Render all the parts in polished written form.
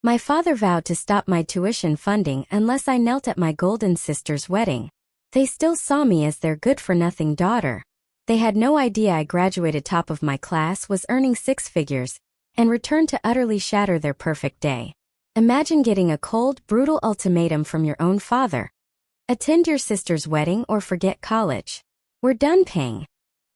My father vowed to stop my tuition funding unless I knelt at my golden sister's wedding. They still saw me as their good-for-nothing daughter. They had no idea I graduated top of my class, was earning six figures, and returned to utterly shatter their perfect day. Imagine getting a cold, brutal ultimatum from your own father. Attend your sister's wedding or forget college. We're done paying.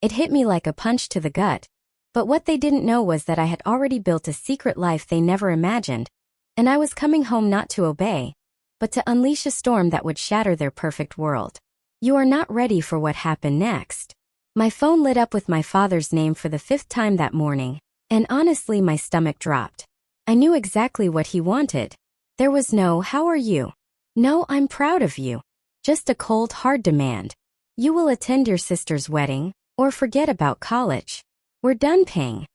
It hit me like a punch to the gut. But what they didn't know was that I had already built a secret life they never imagined, and I was coming home not to obey, but to unleash a storm that would shatter their perfect world. You are not ready for what happened next. My phone lit up with my father's name for the fifth time that morning, and honestly my stomach dropped. I knew exactly what he wanted. There was no, "How are you?" No, "I'm proud of you." Just a cold, hard demand. You will attend your sister's wedding, or forget about college. We're done paying.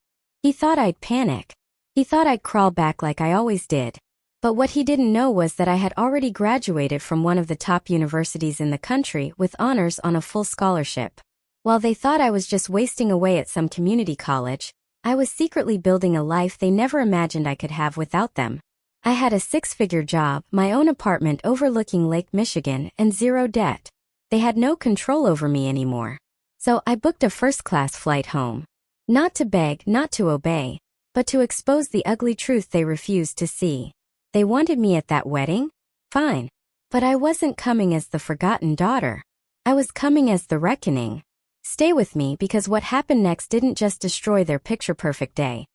He thought I'd panic. He thought I'd crawl back like I always did. But what he didn't know was that I had already graduated from one of the top universities in the country with honors on a full scholarship. While they thought I was just wasting away at some community college, I was secretly building a life they never imagined I could have without them. I had a six-figure job, my own apartment overlooking Lake Michigan, and zero debt. They had no control over me anymore. So I booked a first-class flight home. Not to beg, not to obey, but to expose the ugly truth they refused to see. They wanted me at that wedding? Fine. But I wasn't coming as the forgotten daughter. I was coming as the reckoning. Stay with me, because what happened next didn't just destroy their picture-perfect day.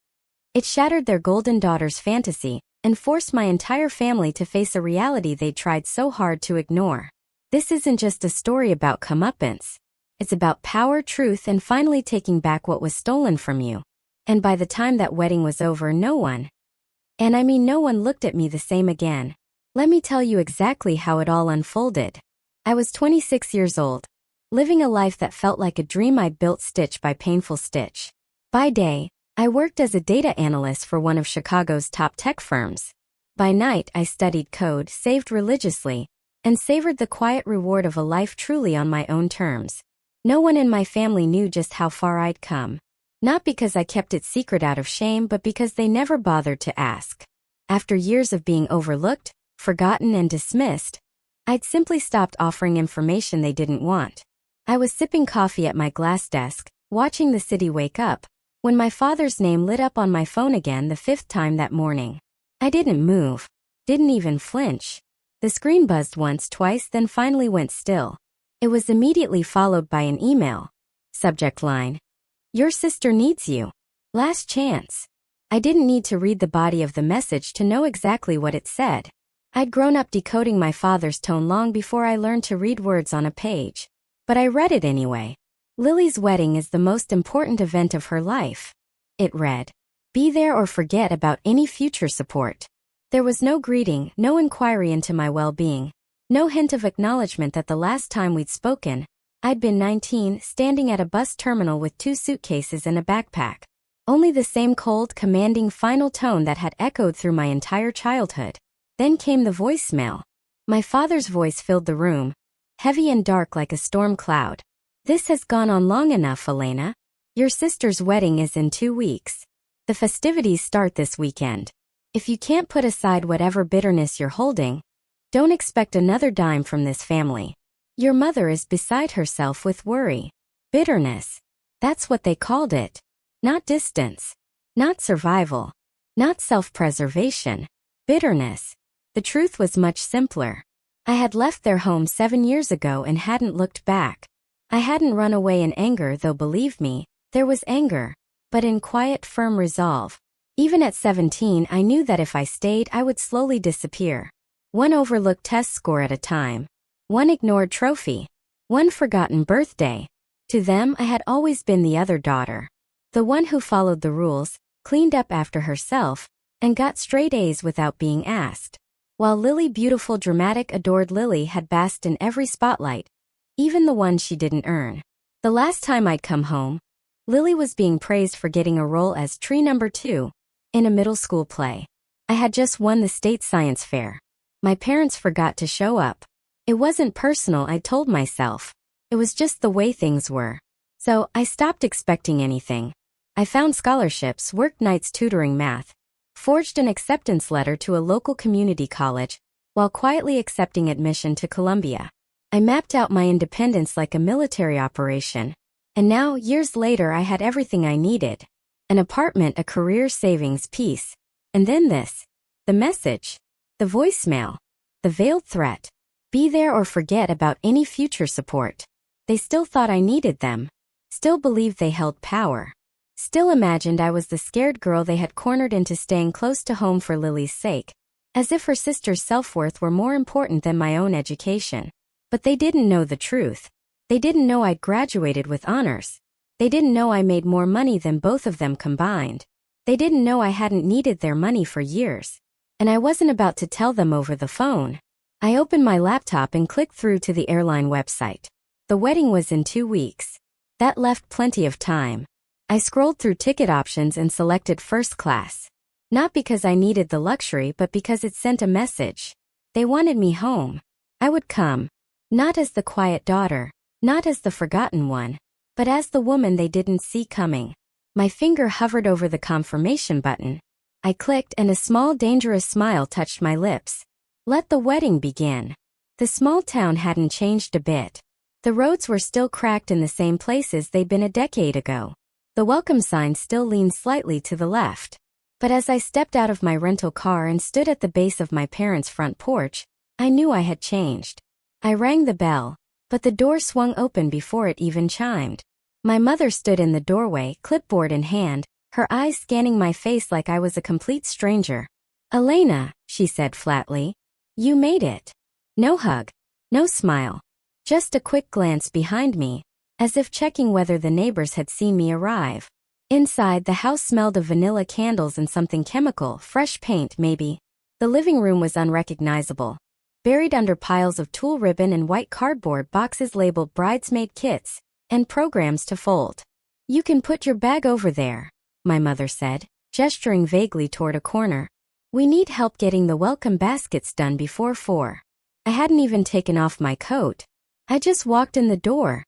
It shattered their golden daughter's fantasy and forced my entire family to face a reality they'd tried so hard to ignore. This isn't just a story about comeuppance. It's about power, truth, and finally taking back what was stolen from you. And by the time that wedding was over, no one, and I mean no one, looked at me the same again. Let me tell you exactly how it all unfolded. I was 26 years old, living a life that felt like a dream I'd built stitch by painful stitch. By day, I worked as a data analyst for one of Chicago's top tech firms. By night, I studied code, saved religiously, and savored the quiet reward of a life truly on my own terms. No one in my family knew just how far I'd come. Not because I kept it secret out of shame, but because they never bothered to ask. After years of being overlooked, forgotten, and dismissed, I'd simply stopped offering information they didn't want. I was sipping coffee at my glass desk, watching the city wake up, when my father's name lit up on my phone again, the fifth time that morning. I didn't move. Didn't even flinch. The screen buzzed once, twice, then finally went still. It was immediately followed by an email. Subject line: "Your sister needs you. Last chance." I didn't need to read the body of the message to know exactly what it said. I'd grown up decoding my father's tone long before I learned to read words on a page. But I read it anyway. "Lily's wedding is the most important event of her life," it read. "Be there or forget about any future support." There was no greeting, no inquiry into my well-being, no hint of acknowledgement that the last time we'd spoken, I'd been 19, standing at a bus terminal with 2 suitcases and a backpack. Only the same cold, commanding final tone that had echoed through my entire childhood. Then came the voicemail. My father's voice filled the room, heavy and dark like a storm cloud. "This has gone on long enough, Elena. Your sister's wedding is in 2 weeks. The festivities start this weekend. If you can't put aside whatever bitterness you're holding, don't expect another dime from this family. Your mother is beside herself with worry." Bitterness. That's what they called it. Not distance. Not survival. Not self-preservation. Bitterness. The truth was much simpler. I had left their home 7 years ago and hadn't looked back. I hadn't run away in anger, though believe me, there was anger, but in quiet, firm resolve. Even at 17, I knew that if I stayed, I would slowly disappear. One overlooked test score at a time. One ignored trophy. One forgotten birthday. To them, I had always been the other daughter. The one who followed the rules, cleaned up after herself, and got straight A's without being asked. While Lily, beautiful, dramatic, adored Lily, had basked in every spotlight, even the one she didn't earn. The last time I'd come home, Lily was being praised for getting a role as tree number 2 in a middle school play. I had just won the state science fair. My parents forgot to show up. It wasn't personal, I told myself. It was just the way things were. So I stopped expecting anything. I found scholarships, worked nights tutoring math, forged an acceptance letter to a local community college, while quietly accepting admission to Columbia. I mapped out my independence like a military operation. And now, years later, I had everything I needed. An apartment, a career, savings, peace. And then this. The message. The voicemail. The veiled threat. Be there or forget about any future support. They still thought I needed them. Still believed they held power. Still imagined I was the scared girl they had cornered into staying close to home for Lily's sake, as if her sister's self-worth were more important than my own education. But they didn't know the truth. They didn't know I'd graduated with honors. They didn't know I made more money than both of them combined. They didn't know I hadn't needed their money for years. And I wasn't about to tell them over the phone. I opened my laptop and clicked through to the airline website. The wedding was in 2 weeks. That left plenty of time. I scrolled through ticket options and selected first class. Not because I needed the luxury, but because it sent a message. They wanted me home. I would come. Not as the quiet daughter, not as the forgotten one, but as the woman they didn't see coming. My finger hovered over the confirmation button. I clicked and a small dangerous smile touched my lips. Let the wedding begin. The small town hadn't changed a bit. The roads were still cracked in the same places they'd been a decade ago. The welcome sign still leaned slightly to the left. But as I stepped out of my rental car and stood at the base of my parents' front porch, I knew I had changed. I rang the bell, but the door swung open before it even chimed. My mother stood in the doorway, clipboard in hand, her eyes scanning my face like I was a complete stranger. "Elena," she said flatly. "You made it." No hug. No smile. Just a quick glance behind me, as if checking whether the neighbors had seen me arrive. Inside, the house smelled of vanilla candles and something chemical, fresh paint maybe. The living room was unrecognizable. Buried under piles of tulle ribbon and white cardboard boxes labeled bridesmaid kits and programs to fold. "You can put your bag over there," my mother said, gesturing vaguely toward a corner. "We need help getting the welcome baskets done before 4. I hadn't even taken off my coat. "I just walked in the door,"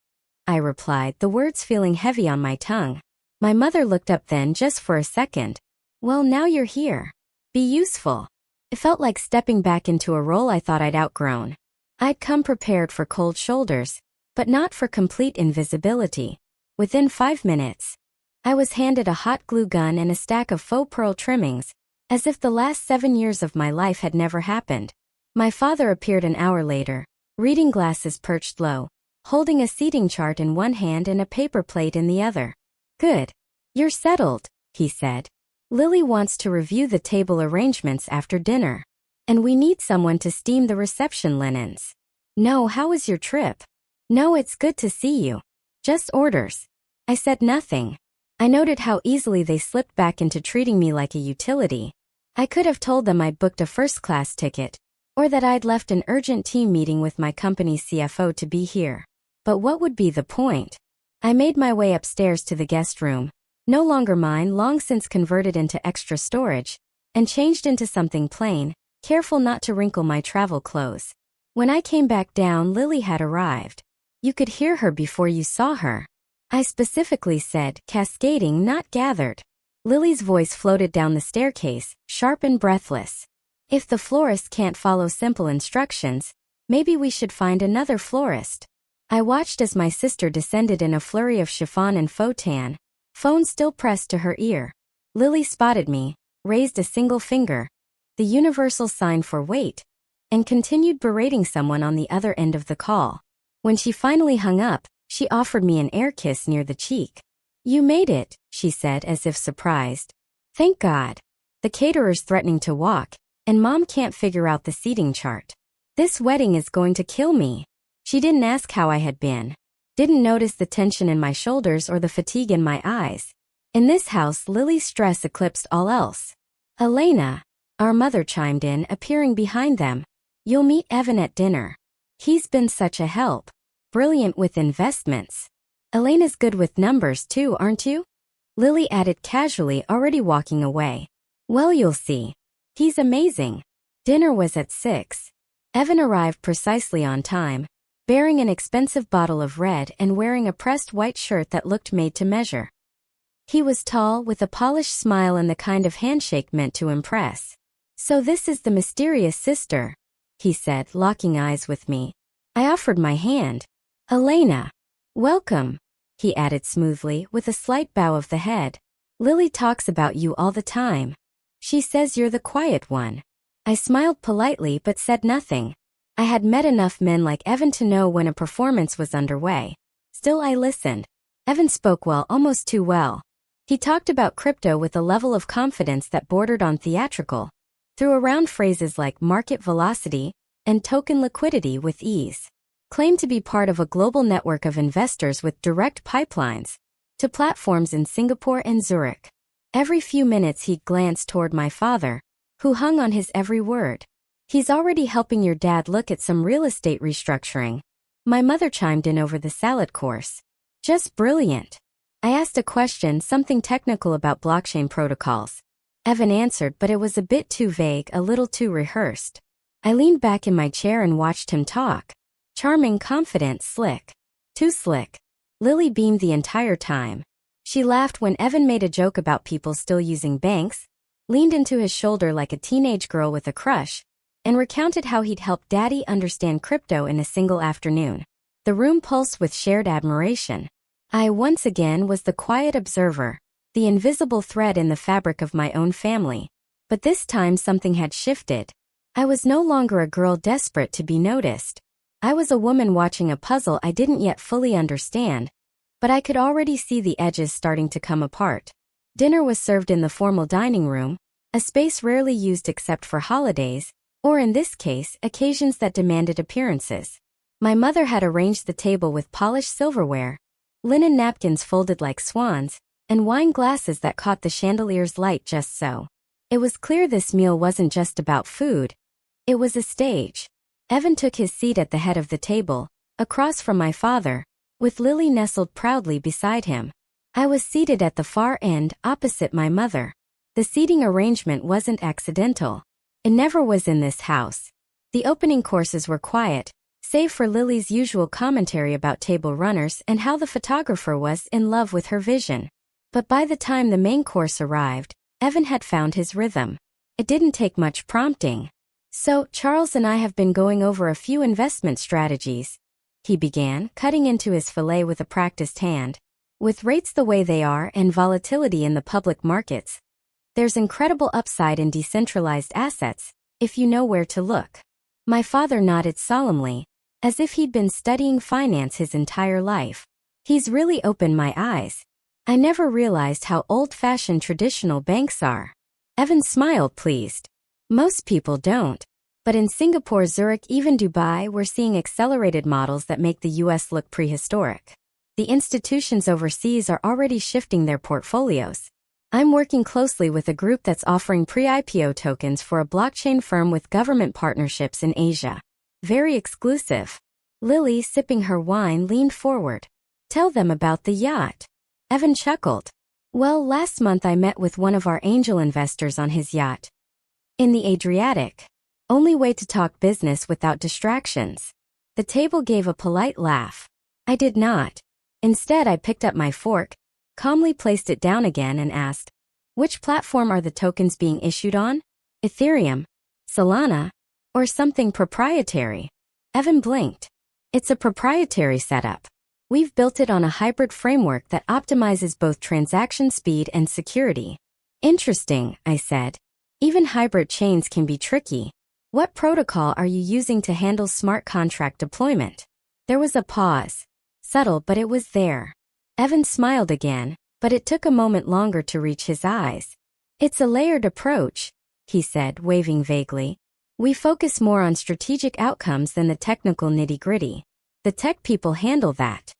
I replied, the words feeling heavy on my tongue. My mother looked up then just for a second. "Well, now you're here. Be useful." It felt like stepping back into a role I thought I'd outgrown. I'd come prepared for cold shoulders, but not for complete invisibility. Within 5 minutes, I was handed a hot glue gun and a stack of faux pearl trimmings, as if the last 7 years of my life had never happened. My father appeared an hour later, reading glasses perched low, holding a seating chart in one hand and a paper plate in the other. "Good. You're settled," he said. "Lily wants to review the table arrangements after dinner. And we need someone to steam the reception linens." "No, how was your trip?" "No, it's good to see you. Just orders." I said nothing. I noted how easily they slipped back into treating me like a utility. I could have told them I'd booked a first-class ticket, or that I'd left an urgent team meeting with my company's CFO to be here. But what would be the point? I made my way upstairs to the guest room, no longer mine, long since converted into extra storage, and changed into something plain, careful not to wrinkle my travel clothes. When I came back down, Lily had arrived. You could hear her before you saw her. I specifically said, cascading, not gathered. Lily's voice floated down the staircase, sharp and breathless. "If the florist can't follow simple instructions, maybe we should find another florist." I watched as my sister descended in a flurry of chiffon and faux tan, phone still pressed to her ear. Lily spotted me, raised a single finger, the universal sign for wait, and continued berating someone on the other end of the call. When she finally hung up, she offered me an air kiss near the cheek. "You made it," she said as if surprised. "Thank God. The caterer's threatening to walk, and Mom can't figure out the seating chart. This wedding is going to kill me." She didn't ask how I had been. Didn't notice the tension in my shoulders or the fatigue in my eyes. In this house, Lily's stress eclipsed all else. "Elena," our mother chimed in, appearing behind them. "You'll meet Evan at dinner. He's been such a help. Brilliant with investments. Elena's good with numbers too, aren't you?" Lily added casually, already walking away. "Well, you'll see. He's amazing." Dinner was at 6. Evan arrived precisely on time, bearing an expensive bottle of red and wearing a pressed white shirt that looked made to measure. He was tall, with a polished smile and the kind of handshake meant to impress. "So this is the mysterious sister," he said, locking eyes with me. I offered my hand. "Elena. Welcome," he added smoothly, with a slight bow of the head. "Lily talks about you all the time. She says you're the quiet one." I smiled politely but said nothing. I had met enough men like Evan to know when a performance was underway. Still, I listened. Evan spoke well, almost too well. He talked about crypto with a level of confidence that bordered on theatrical, threw around phrases like market velocity and token liquidity with ease. Claimed to be part of a global network of investors with direct pipelines to platforms in Singapore and Zurich. Every few minutes he'd glance toward my father, who hung on his every word. "He's already helping your dad look at some real estate restructuring." My mother chimed in over the salad course. "Just brilliant." I asked a question, something technical about blockchain protocols. Evan answered, but it was a bit too vague, a little too rehearsed. I leaned back in my chair and watched him talk. Charming, confident, slick. Too slick. Lily beamed the entire time. She laughed when Evan made a joke about people still using banks, leaned into his shoulder like a teenage girl with a crush, and recounted how he'd helped Daddy understand crypto in a single afternoon. The room pulsed with shared admiration. I, once again, was the quiet observer, the invisible thread in the fabric of my own family. But this time something had shifted. I was no longer a girl desperate to be noticed. I was a woman watching a puzzle I didn't yet fully understand, but I could already see the edges starting to come apart. Dinner was served in the formal dining room, a space rarely used except for holidays, or in this case, occasions that demanded appearances. My mother had arranged the table with polished silverware, linen napkins folded like swans, and wine glasses that caught the chandelier's light just so. It was clear this meal wasn't just about food. It was a stage. Evan took his seat at the head of the table, across from my father, with Lily nestled proudly beside him. I was seated at the far end, opposite my mother. The seating arrangement wasn't accidental. It never was in this house. The opening courses were quiet, save for Lily's usual commentary about table runners and how the photographer was in love with her vision. But by the time the main course arrived, Evan had found his rhythm. It didn't take much prompting. "So, Charles and I have been going over a few investment strategies," he began, cutting into his fillet with a practiced hand. "With rates the way they are and volatility in the public markets, there's incredible upside in decentralized assets, if you know where to look." My father nodded solemnly, as if he'd been studying finance his entire life. "He's really opened my eyes. I never realized how old-fashioned traditional banks are." Evan smiled, pleased. "Most people don't. But in Singapore, Zurich, even Dubai, we're seeing accelerated models that make the US look prehistoric. The institutions overseas are already shifting their portfolios. I'm working closely with a group that's offering pre-IPO tokens for a blockchain firm with government partnerships in Asia. Very exclusive." Lily, sipping her wine, leaned forward. "Tell them about the yacht." Evan chuckled. "Well, last month I met with one of our angel investors on his yacht. In the Adriatic. Only way to talk business without distractions." The table gave a polite laugh. I did not. Instead, I picked up my fork, calmly placed it down again and asked, "Which platform are the tokens being issued on? Ethereum? Solana? Or something proprietary?" Evan blinked. "It's a proprietary setup. We've built it on a hybrid framework that optimizes both transaction speed and security." "Interesting," I said. "Even hybrid chains can be tricky. What protocol are you using to handle smart contract deployment?" There was a pause. Subtle, but it was there. Evan smiled again, but it took a moment longer to reach his eyes. "It's a layered approach," he said, waving vaguely. "We focus more on strategic outcomes than the technical nitty-gritty. The tech people handle that."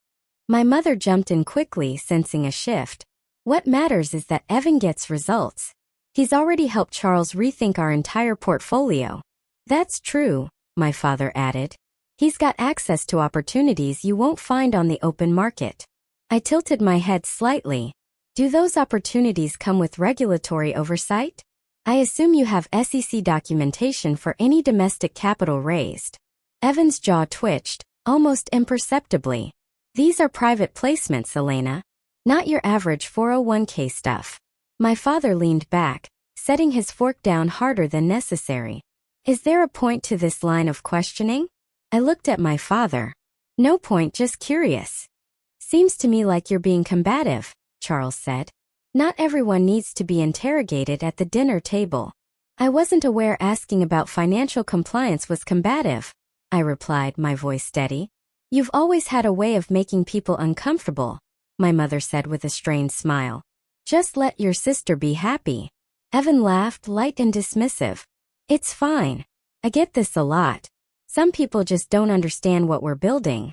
My mother jumped in quickly, sensing a shift. "What matters is that Evan gets results. He's already helped Charles rethink our entire portfolio." "That's true," my father added. "He's got access to opportunities you won't find on the open market." I tilted my head slightly. "Do those opportunities come with regulatory oversight? I assume you have SEC documentation for any domestic capital raised." Evan's jaw twitched, almost imperceptibly. "These are private placements, Elena. Not your average 401k stuff. My father leaned back, setting his fork down harder than necessary. Is there a point to this line of questioning? I looked at my father. No point, just curious. Seems to me like you're being combative, Charles said. Not everyone needs to be interrogated at the dinner table. I wasn't aware asking about financial compliance was combative, I replied, my voice steady. You've always had a way of making people uncomfortable, my mother said with a strained smile. Just let your sister be happy. Evan laughed, light and dismissive. It's fine. I get this a lot. Some people just don't understand what we're building.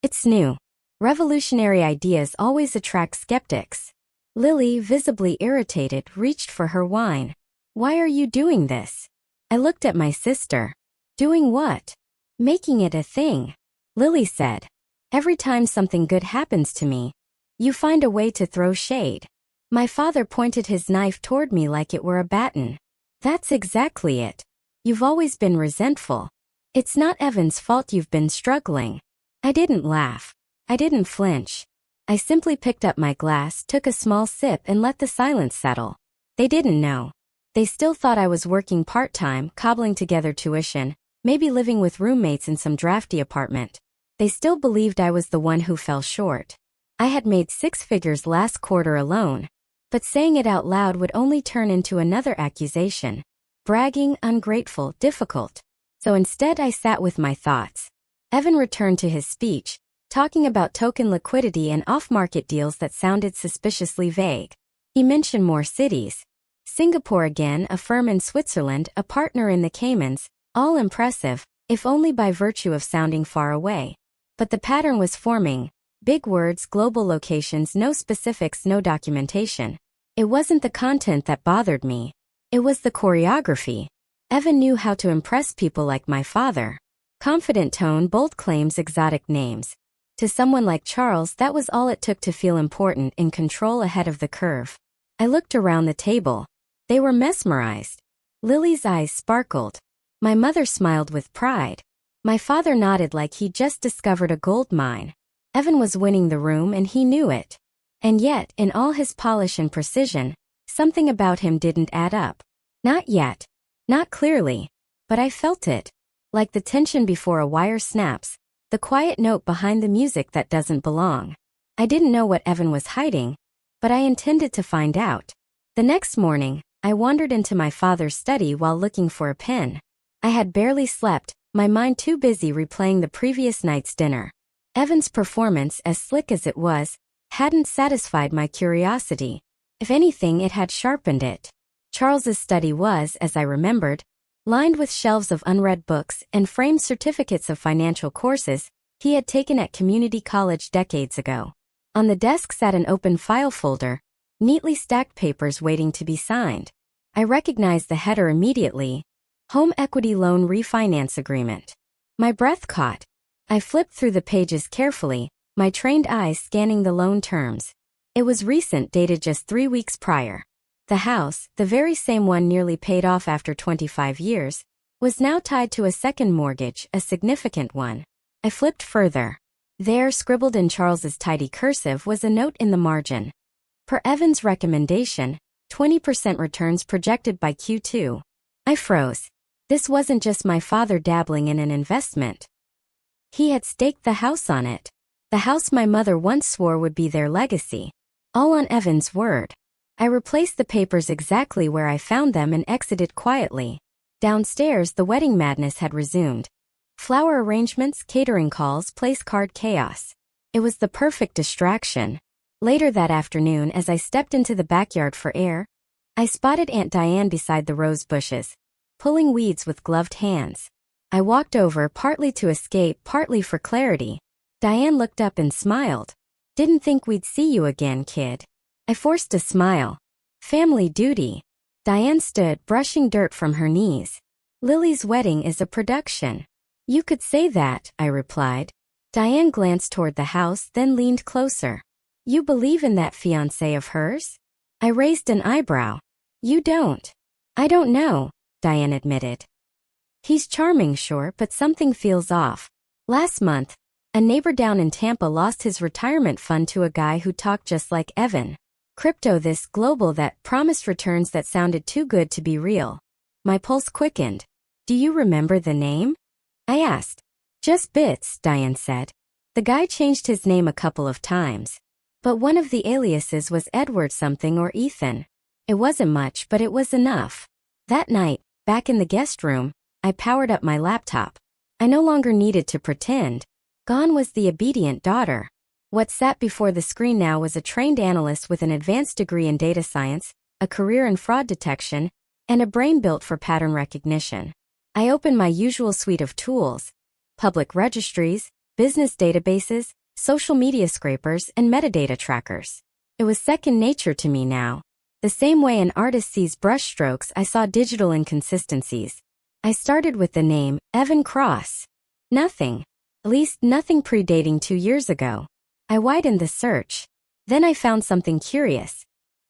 It's new. Revolutionary ideas always attract skeptics. Lily, visibly irritated, reached for her wine. Why are you doing this? I looked at my sister. Doing what? Making it a thing. Lily said. Every time something good happens to me, you find a way to throw shade. My father pointed his knife toward me like it were a baton. That's exactly it. You've always been resentful. It's not Evan's fault you've been struggling. I didn't laugh. I didn't flinch. I simply picked up my glass, took a small sip, and let the silence settle. They didn't know. They still thought I was working part-time, cobbling together tuition, maybe living with roommates in some drafty apartment. They still believed I was the one who fell short. I had made 6 figures last quarter alone. But saying it out loud would only turn into another accusation. Bragging, ungrateful, difficult. So instead I sat with my thoughts. Evan returned to his speech, talking about token liquidity and off-market deals that sounded suspiciously vague. He mentioned more cities. Singapore again, a firm in Switzerland, a partner in the Caymans, all impressive, if only by virtue of sounding far away. But the pattern was forming. Big words, global locations, no specifics, no documentation. It wasn't the content that bothered me. It was the choreography. Evan knew how to impress people like my father. Confident tone, bold claims, exotic names. To someone like Charles, that was all it took to feel important, in control, ahead of the curve. I looked around the table. They were mesmerized. Lily's eyes sparkled. My mother smiled with pride. My father nodded like he'd just discovered a gold mine. Evan was winning the room and he knew it. And yet, in all his polish and precision, something about him didn't add up. Not yet. Not clearly. But I felt it. Like the tension before a wire snaps, the quiet note behind the music that doesn't belong. I didn't know what Evan was hiding, but I intended to find out. The next morning, I wandered into my father's study while looking for a pen. I had barely slept, my mind too busy replaying the previous night's dinner. Evan's performance, as slick as it was, hadn't satisfied my curiosity. If anything, it had sharpened it. Charles's study was, as I remembered, lined with shelves of unread books and framed certificates of financial courses he had taken at community college decades ago. On the desk sat an open file folder, neatly stacked papers waiting to be signed. I recognized the header immediately. Home Equity Loan Refinance Agreement. My breath caught. I flipped through the pages carefully, my trained eyes scanning the loan terms. It was recent, dated just 3 weeks prior. The house, the very same one nearly paid off after 25 years, was now tied to a second mortgage, a significant one. I flipped further. There, scribbled in Charles's tidy cursive, was a note in the margin. Per Evan's recommendation, 20% returns projected by Q2. I froze. This wasn't just my father dabbling in an investment. He had staked the house on it. The house my mother once swore would be their legacy. All on Evan's word. I replaced the papers exactly where I found them and exited quietly. Downstairs, the wedding madness had resumed. Flower arrangements, catering calls, place card chaos. It was the perfect distraction. Later that afternoon, as I stepped into the backyard for air, I spotted Aunt Diane beside the rose bushes, pulling weeds with gloved hands. I walked over, partly to escape, partly for clarity. Diane looked up and smiled. Didn't think we'd see you again, kid. I forced a smile. Family duty. Diane stood, brushing dirt from her knees. Lily's wedding is a production. You could say that, I replied. Diane glanced toward the house, then leaned closer. You believe in that fiancé of hers? I raised an eyebrow. You don't. I don't know, Diane admitted. He's charming, sure, but something feels off. Last month, A neighbor down in Tampa lost his retirement fund to a guy who talked just like Evan. Crypto this global that promised returns that sounded too good to be real. My pulse quickened. Do you remember the name? I asked. Just bits, Diane said. The guy changed his name a couple of times. But one of the aliases was Edward something or Ethan. It wasn't much, but it was enough. That night, back in the guest room, I powered up my laptop. I no longer needed to pretend. Gone was the obedient daughter. What sat before the screen now was a trained analyst with an advanced degree in data science, a career in fraud detection, and a brain built for pattern recognition. I opened my usual suite of tools: public registries, business databases, social media scrapers, and metadata trackers. It was second nature to me now. The same way an artist sees brushstrokes, I saw digital inconsistencies. I started with the name, Evan Cross. Nothing. At least nothing predating 2 years ago. I widened the search. Then I found something curious.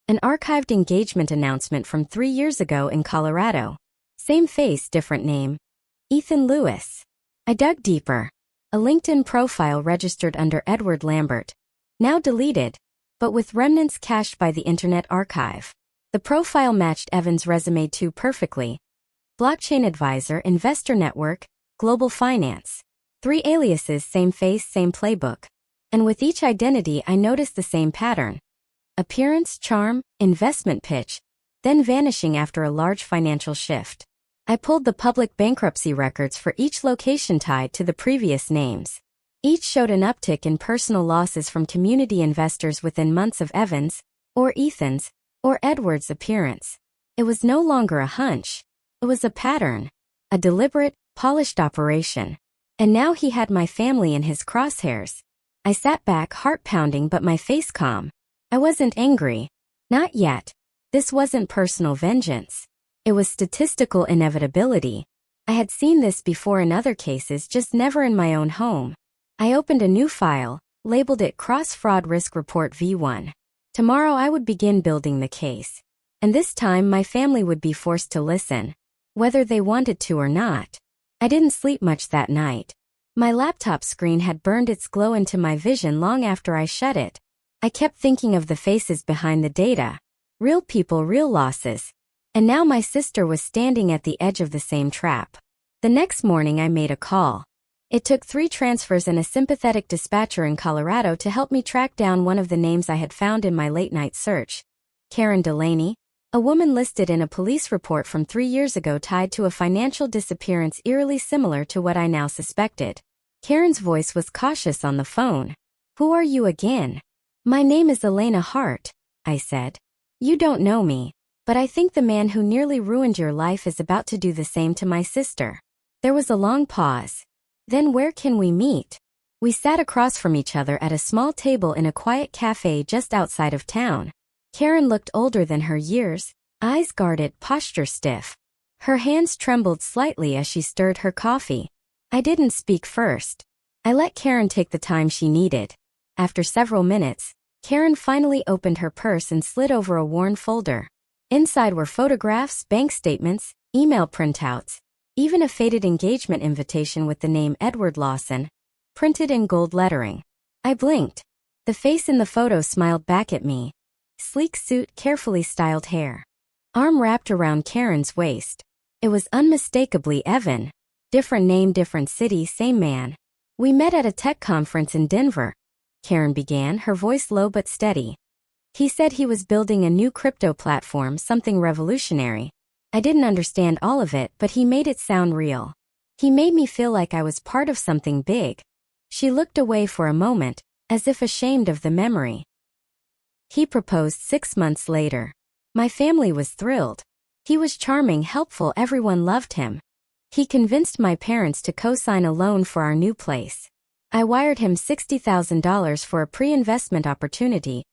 An archived engagement announcement from 3 years ago in Colorado. Same face, different name. Ethan Lewis. I dug deeper. A LinkedIn profile registered under Edward Lambert. Now deleted, but with remnants cached by the Internet Archive. The profile matched Evan's resume too perfectly. Blockchain advisor, investor network, global finance. 3 aliases, same face, same playbook. And with each identity I noticed the same pattern. Appearance, charm, investment pitch, then vanishing after a large financial shift. I pulled the public bankruptcy records for each location tied to the previous names. Each showed an uptick in personal losses from community investors within months of Evans, or Ethan's, or Edward's appearance. It was no longer a hunch. It was a pattern. A deliberate, polished operation. And now he had my family in his crosshairs. I sat back, heart pounding but my face calm. I wasn't angry. Not yet. This wasn't personal vengeance. It was statistical inevitability. I had seen this before in other cases, just never in my own home. I opened a new file, labeled it Cross-Fraud Risk Report V1. Tomorrow I would begin building the case. And this time my family would be forced to listen, whether they wanted to or not. I didn't sleep much that night. My laptop screen had burned its glow into my vision long after I shut it. I kept thinking of the faces behind the data. Real people, real losses. And now my sister was standing at the edge of the same trap. The next morning I made a call. It took 3 transfers and a sympathetic dispatcher in Colorado to help me track down one of the names I had found in my late-night search. Karen Delaney, a woman listed in a police report from 3 years ago tied to a financial disappearance eerily similar to what I now suspected. Karen's voice was cautious on the phone. "Who are you again?" "My name is Elena Hart," I said. "You don't know me, but I think the man who nearly ruined your life is about to do the same to my sister." There was a long pause. "Then where can we meet?" We sat across from each other at a small table in a quiet cafe just outside of town. Karen looked older than her years, eyes guarded, posture stiff. Her hands trembled slightly as she stirred her coffee. I didn't speak first. I let Karen take the time she needed. After several minutes, Karen finally opened her purse and slid over a worn folder. Inside were photographs, bank statements, email printouts, even a faded engagement invitation with the name Edward Lawson, printed in gold lettering. I blinked. The face in the photo smiled back at me. Sleek suit, carefully styled hair. Arm wrapped around Karen's waist. It was unmistakably Evan. Different name, different city, same man. "We met at a tech conference in Denver," Karen began, her voice low but steady. "He said he was building a new crypto platform, something revolutionary. I didn't understand all of it, but he made it sound real. He made me feel like I was part of something big." She looked away for a moment, as if ashamed of the memory. "He proposed 6 months later. My family was thrilled. He was charming, helpful, everyone loved him. He convinced my parents to co-sign a loan for our new place. I wired him $60,000 for a pre-investment opportunity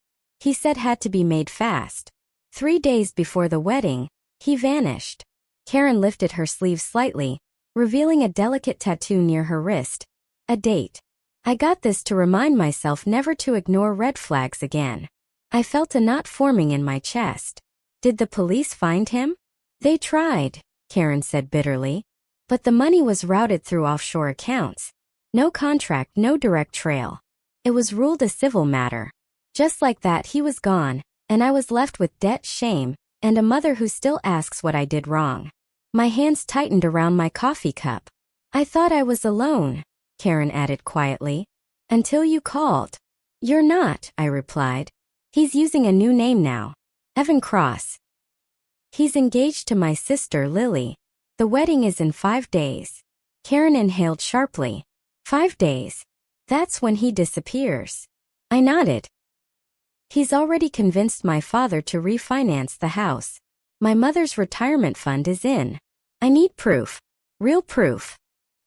he said had to be made fast. 3 days before the wedding, he vanished." Karen lifted her sleeve slightly, revealing a delicate tattoo near her wrist. A date. I got this to remind myself never to ignore red flags again. I felt a knot forming in my chest. Did the police find him? "They tried," Karen said bitterly. "But the money was routed through offshore accounts. No contract, no direct trail. It was ruled a civil matter. Just like that, he was gone, and I was left with debt, shame, and a mother who still asks what I did wrong. My hands tightened around my coffee cup. I thought I was alone, Karen added quietly. Until you called. You're not, I replied. He's using a new name now. Evan Cross. He's engaged to my sister Lily. The wedding is in 5 days. Karen inhaled sharply. 5 days. That's when he disappears. I nodded. He's already convinced my father to refinance the house. My mother's retirement fund is in. I need proof. Real proof.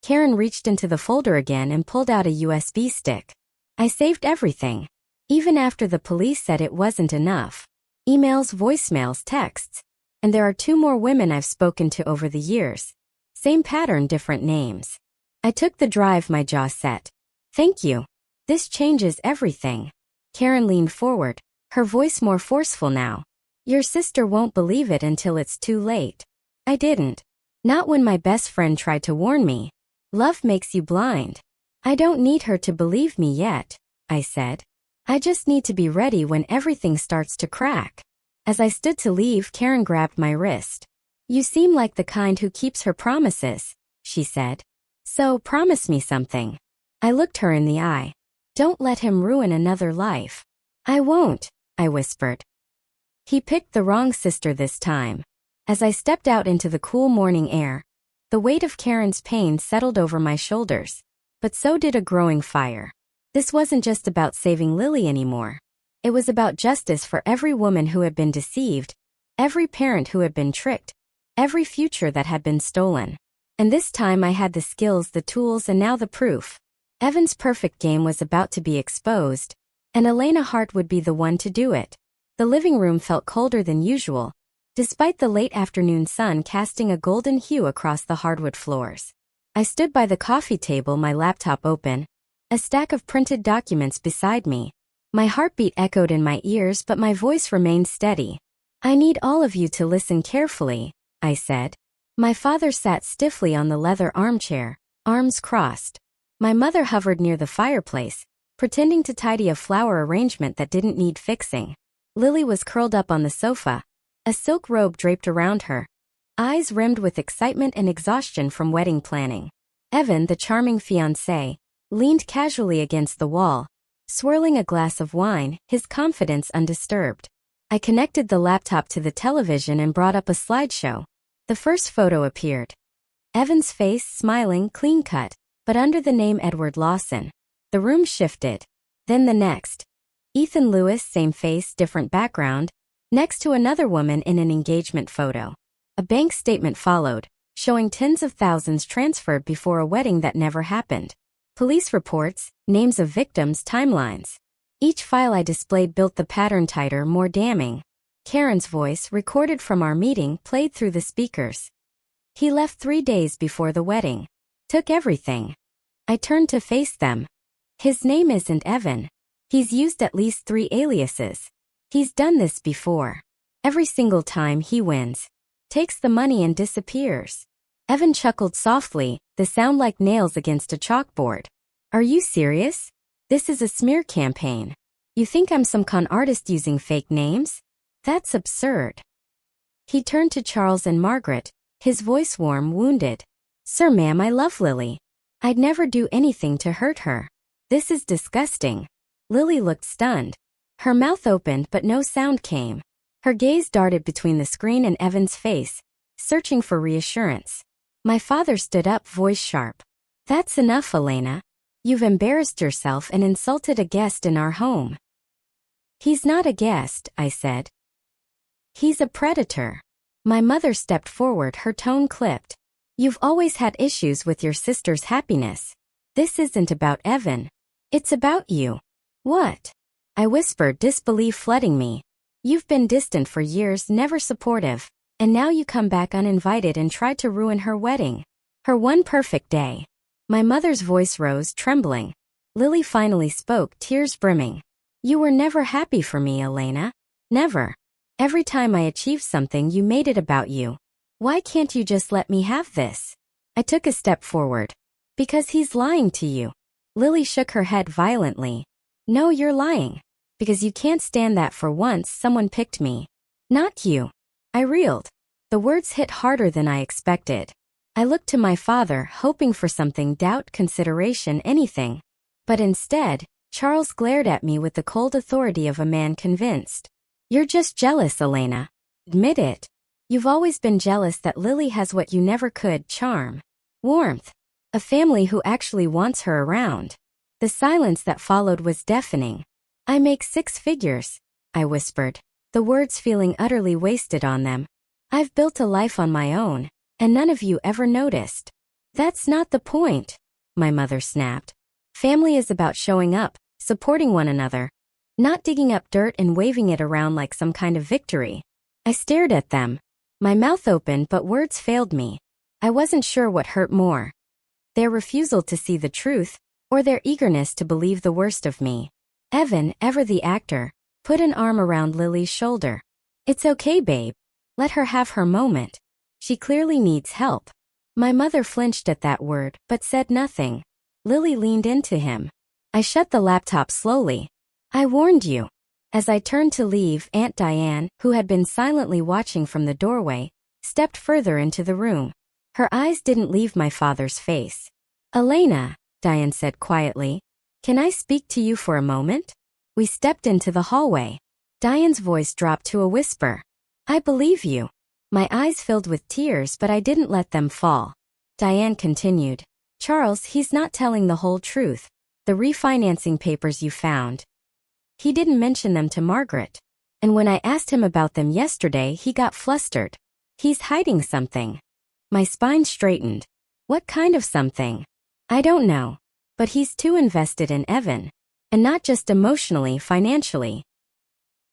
Karen reached into the folder again and pulled out a USB stick. I saved everything. Even after the police said it wasn't enough. Emails, voicemails, texts. And there are 2 more women I've spoken to over the years. Same pattern, different names. I took the drive, my jaw set. Thank you. This changes everything. Karen leaned forward, her voice more forceful now. Your sister won't believe it until it's too late. I didn't. Not when my best friend tried to warn me. Love makes you blind. I don't need her to believe me yet, I said. I just need to be ready when everything starts to crack. As I stood to leave, Karen grabbed my wrist. You seem like the kind who keeps her promises, she said. So promise me something. I looked her in the eye. Don't let him ruin another life. I won't, I whispered. He picked the wrong sister this time. As I stepped out into the cool morning air, the weight of Karen's pain settled over my shoulders. But so did a growing fire. This wasn't just about saving Lily anymore. It was about justice for every woman who had been deceived, every parent who had been tricked, every future that had been stolen. And this time I had the skills, the tools, and now the proof. Evan's perfect game was about to be exposed, and Elena Hart would be the one to do it. The living room felt colder than usual, despite the late afternoon sun casting a golden hue across the hardwood floors. I stood by the coffee table, my laptop open, a stack of printed documents beside me. My heartbeat echoed in my ears, but my voice remained steady. I need all of you to listen carefully, I said. My father sat stiffly on the leather armchair, arms crossed. My mother hovered near the fireplace, pretending to tidy a flower arrangement that didn't need fixing. Lily was curled up on the sofa, a silk robe draped around her, eyes rimmed with excitement and exhaustion from wedding planning. Evan, the charming fiancé, leaned casually against the wall, swirling a glass of wine, his confidence undisturbed. I connected the laptop to the television and brought up a slideshow. The first photo appeared. Evan's face, smiling, clean-cut, but under the name Edward Lawson. The room shifted. Then the next. Ethan Lewis, same face, different background, next to another woman in an engagement photo. A bank statement followed, showing tens of thousands transferred before a wedding that never happened. Police reports, names of victims, timelines. Each file I displayed built the pattern tighter, more damning. Karen's voice, recorded from our meeting, played through the speakers. He left 3 days before the wedding. Took everything. I turned to face them. His name isn't Evan. He's used at least 3 aliases. He's done this before. Every single time he wins. Takes the money and disappears. Evan chuckled softly, the sound like nails against a chalkboard. Are you serious? This is a smear campaign. You think I'm some con artist using fake names? That's absurd. He turned to Charles and Margaret, his voice warm, wounded. Sir, ma'am, I love Lily. I'd never do anything to hurt her. This is disgusting. Lily looked stunned. Her mouth opened but no sound came. Her gaze darted between the screen and Evan's face, searching for reassurance. My father stood up, voice sharp. That's enough, Elena. You've embarrassed yourself and insulted a guest in our home. He's not a guest, I said. He's a predator. My mother stepped forward, her tone clipped. You've always had issues with your sister's happiness. This isn't about Evan. It's about you. What? I whispered, disbelief flooding me. You've been distant for years, never supportive, and now you come back uninvited and try to ruin her wedding. Her one perfect day. My mother's voice rose, trembling. Lily finally spoke, tears brimming. You were never happy for me, Elena. Never. Every time I achieved something, you made it about you. Why can't you just let me have this? I took a step forward. Because he's lying to you. Lily shook her head violently. No, you're lying. Because you can't stand that for once someone picked me. Not you. I reeled. The words hit harder than I expected. I looked to my father, hoping for something, doubt, consideration, anything. But instead, Charles glared at me with the cold authority of a man convinced. You're just jealous, Elena. Admit it. You've always been jealous that Lily has what you never could, charm, warmth, a family who actually wants her around. The silence that followed was deafening. I make 6 figures, I whispered, the words feeling utterly wasted on them. I've built a life on my own, and none of you ever noticed. That's not the point, my mother snapped. Family is about showing up, supporting one another, not digging up dirt and waving it around like some kind of victory. I stared at them. My mouth opened, but words failed me. I wasn't sure what hurt more. Their refusal to see the truth, or their eagerness to believe the worst of me. Evan, ever the actor, put an arm around Lily's shoulder. It's okay, babe. Let her have her moment. She clearly needs help. My mother flinched at that word, but said nothing. Lily leaned into him. I shut the laptop slowly. I warned you. As I turned to leave, Aunt Diane, who had been silently watching from the doorway, stepped further into the room. Her eyes didn't leave my father's face. Elena, Diane said quietly, can I speak to you for a moment? We stepped into the hallway. Diane's voice dropped to a whisper. I believe you. My eyes filled with tears, but I didn't let them fall. Diane continued. Charles, he's not telling the whole truth. The refinancing papers you found. He didn't mention them to Margaret. And when I asked him about them yesterday, he got flustered. He's hiding something. My spine straightened. What kind of something? I don't know. But he's too invested in Evan. And not just emotionally, financially.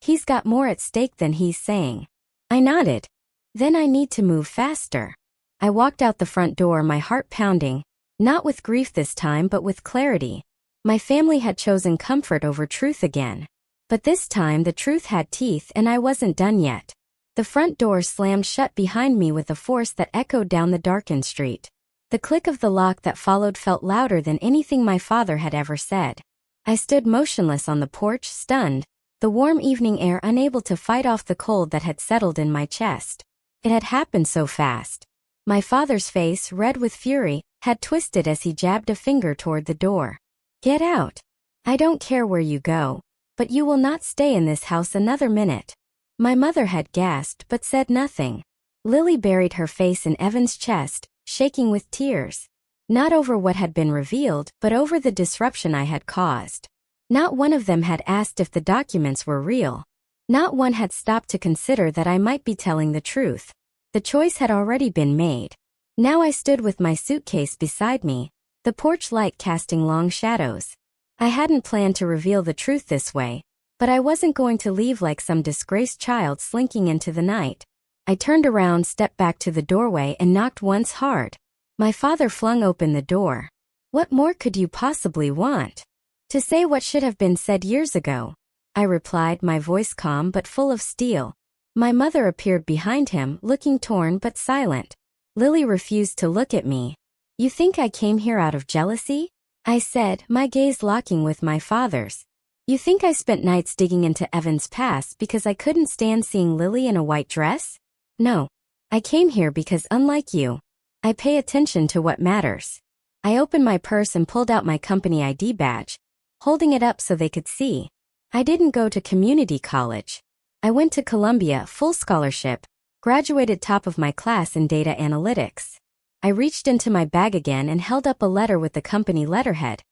He's got more at stake than he's saying. I nodded. Then I need to move faster. I walked out the front door, my heart pounding, not with grief this time but with clarity. My family had chosen comfort over truth again. But this time the truth had teeth and I wasn't done yet. The front door slammed shut behind me with a force that echoed down the darkened street. The click of the lock that followed felt louder than anything my father had ever said. I stood motionless on the porch, stunned, the warm evening air unable to fight off the cold that had settled in my chest. It had happened so fast. My father's face, red with fury, had twisted as he jabbed a finger toward the door. Get out. I don't care where you go, but you will not stay in this house another minute. My mother had gasped but said nothing. Lily buried her face in Evan's chest, shaking with tears. Not over what had been revealed, but over the disruption I had caused. Not one of them had asked if the documents were real. Not one had stopped to consider that I might be telling the truth. The choice had already been made. Now I stood with my suitcase beside me, the porch light casting long shadows. I hadn't planned to reveal the truth this way, but I wasn't going to leave like some disgraced child slinking into the night. I turned around, stepped back to the doorway and knocked once hard. My father flung open the door. What more could you possibly want? To say what should have been said years ago, I replied, my voice calm but full of steel. My mother appeared behind him, looking torn but silent. Lily refused to look at me. You think I came here out of jealousy? I said, my gaze locking with my father's. You think I spent nights digging into Evan's past because I couldn't stand seeing Lily in a white dress? No. I came here because, unlike you, I pay attention to what matters. I opened my purse and pulled out my company ID badge, holding it up so they could see. I didn't go to community college. I went to Columbia, full scholarship, graduated top of my class in data analytics. I reached into my bag again and held up a letter with the company letterhead.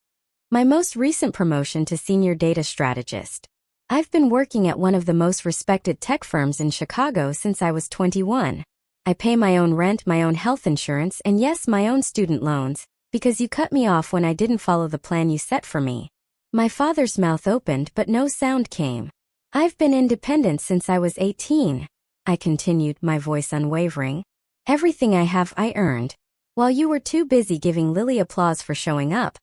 My most recent promotion to senior data strategist. I've been working at one of the most respected tech firms in Chicago since I was 21. I pay my own rent, my own health insurance, and yes, my own student loans, because you cut me off when I didn't follow the plan you set for me. My father's mouth opened but no sound came. I've been independent since I was 18. I continued, my voice unwavering. Everything I have I earned. While you were too busy giving Lily applause for showing up,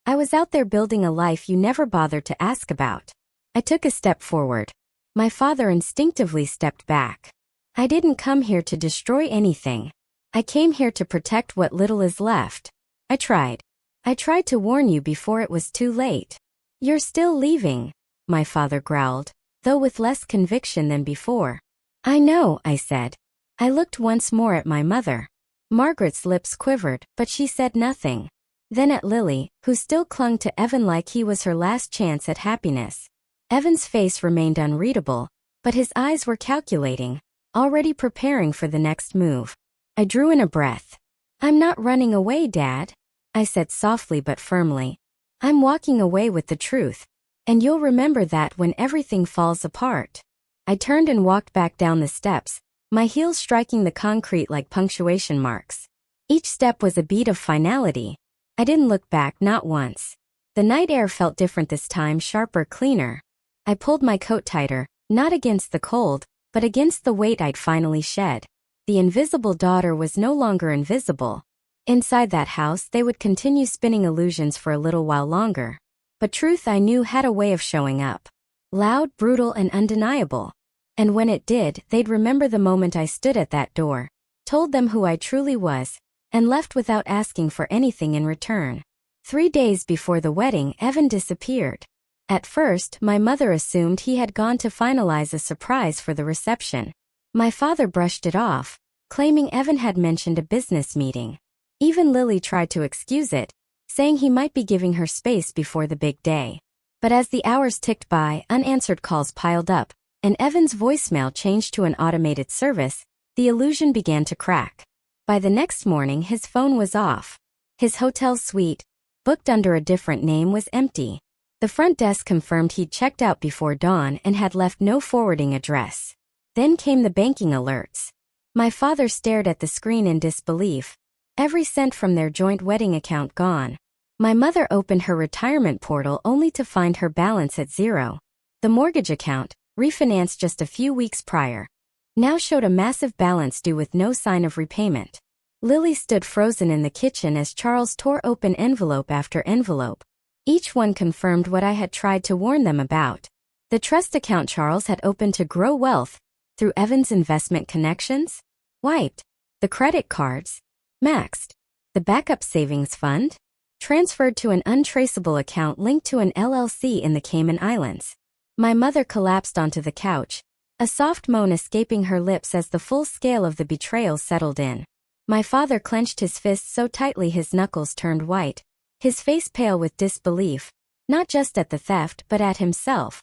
I was out there building a life you never bothered to ask about. I took a step forward. My father instinctively stepped back. I didn't come here to destroy anything. I came here to protect what little is left. I tried. I tried to warn you before it was too late. You're still leaving, my father growled, though with less conviction than before. I know, I said. I looked once more at my mother. Margaret's lips quivered, but she said nothing. Then at Lily, who still clung to Evan like he was her last chance at happiness. Evan's face remained unreadable, but his eyes were calculating, already preparing for the next move. I drew in a breath. I'm not running away, Dad, I said softly but firmly. I'm walking away with the truth. And you'll remember that when everything falls apart. I turned and walked back down the steps, my heels striking the concrete like punctuation marks. Each step was a beat of finality. I didn't look back, not once. The night air felt different this time, sharper, cleaner. I pulled my coat tighter, not against the cold, but against the weight I'd finally shed. The invisible daughter was no longer invisible. Inside that house they would continue spinning illusions for a little while longer. But truth I knew had a way of showing up. Loud, brutal, and undeniable. And when it did, they'd remember the moment I stood at that door, told them who I truly was, and left without asking for anything in return. 3 days before the wedding, Evan disappeared. At first, my mother assumed he had gone to finalize a surprise for the reception. My father brushed it off, claiming Evan had mentioned a business meeting. Even Lily tried to excuse it, saying he might be giving her space before the big day. But as the hours ticked by, unanswered calls piled up, and Evan's voicemail changed to an automated service, the illusion began to crack. By the next morning his phone was off. His hotel suite, booked under a different name, was empty. The front desk confirmed he'd checked out before dawn and had left no forwarding address. Then came the banking alerts. My father stared at the screen in disbelief. Every cent from their joint wedding account gone. My mother opened her retirement portal only to find her balance at zero. The mortgage account, refinanced just a few weeks prior, now showed a massive balance due with no sign of repayment. Lily stood frozen in the kitchen as Charles tore open envelope after envelope. Each one confirmed what I had tried to warn them about. The trust account Charles had opened to grow wealth through Evan's investment connections, wiped. The credit cards, maxed. The backup savings fund, transferred to an untraceable account linked to an LLC in the Cayman Islands. My mother collapsed onto the couch, a soft moan escaping her lips as the full scale of the betrayal settled in. My father clenched his fists so tightly his knuckles turned white, his face pale with disbelief, not just at the theft but at himself.